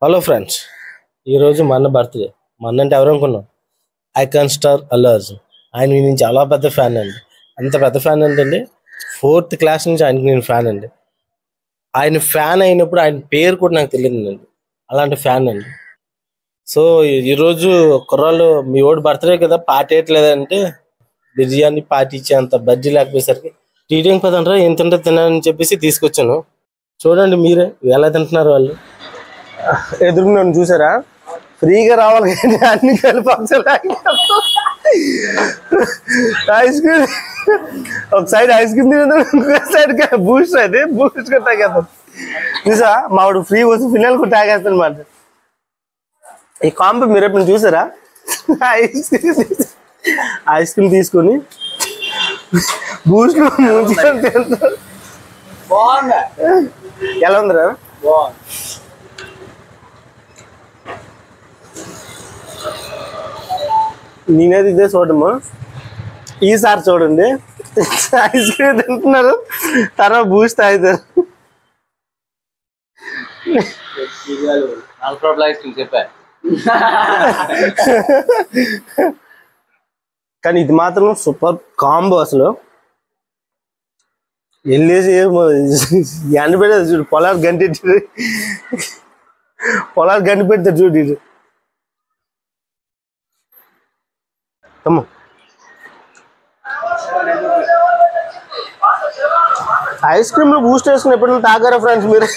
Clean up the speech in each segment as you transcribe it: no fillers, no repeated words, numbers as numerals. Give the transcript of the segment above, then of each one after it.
Hello friends, ఈరోజు మన birthday. మన అంటే ఎవరు అనుకున్నాం? Icon star Allu Arjun. ఆయనకి నేను చాలా పెద్ద ఫ్యాన్ అండి. అంత పెద్ద ఫ్యాన్ ఏంటండి, 4th క్లాస్ నుంచి ఆయనకి నేను ఫ్యాన్ అండి. ఆయన ఫ్యాన్ అయినప్పుడు ఆయన పేరు కూడా నాకు తెలియదండి, అలాంటి ఫ్యాన్ అండి. సో ఈరోజు కుర్రాళ్ళు మీ ఓడి బర్త్డే కదా, పార్టీ వేయట్లేదంటే బిర్యానీ పార్టీ ఇచ్చేంత బడ్జీ లేకపోయేసరికి టీటింగ్ పదంటారా ఏం తింటే తినాలని చెప్పేసి తీసుకొచ్చాను. చూడండి మీరే ఎలా తింటున్నారు. వాళ్ళు ఎదురుకున్నాను చూసారా, ఫ్రీగా రావాలి కానీ అన్ని కలిపి ఐస్ క్రీమ్ ఒక సైడ్ ఐస్ క్రీమ్ తిన, ఇంకొక సైడ్ బూస్ట్ అయితే బూస్ట్ తాగేస్తాం చూసా. మావాడు ఫ్రీ వచ్చి ఫినాల్ కూడా తాగేస్తాను మాట. ఈ కాంబో మీరు ఎప్పుడు చూసారా? ఐస్ క్రీమ్ తీసుకొని బూస్ట్ ముంచుకొని తింటారు. ఎలా ఉందిరా? నేనేది ఇదే చూడము, ఈసారి చూడండి ఐస్ క్రీమ్ తింటున్నారు, తర్వాత బూస్ట్ తాగుతారు. కానీ ఇది మాత్రం సూపర్ కాంబో. అసలు వెళ్ళేసి ఎండ పెడతారు చూడు, పొలాలు గంటి పెడతారు చూడు. ఇది ఐస్ క్రీమ్ లో బూస్ట్ వేసుకుని ఎప్పుడైనా తాగారా ఫ్రెండ్స్ మీరు?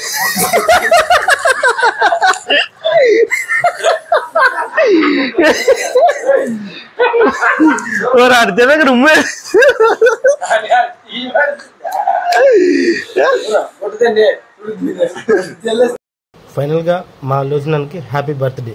ఫైనల్ గా మా అల్లు అర్జున్కి హ్యాపీ బర్త్డే.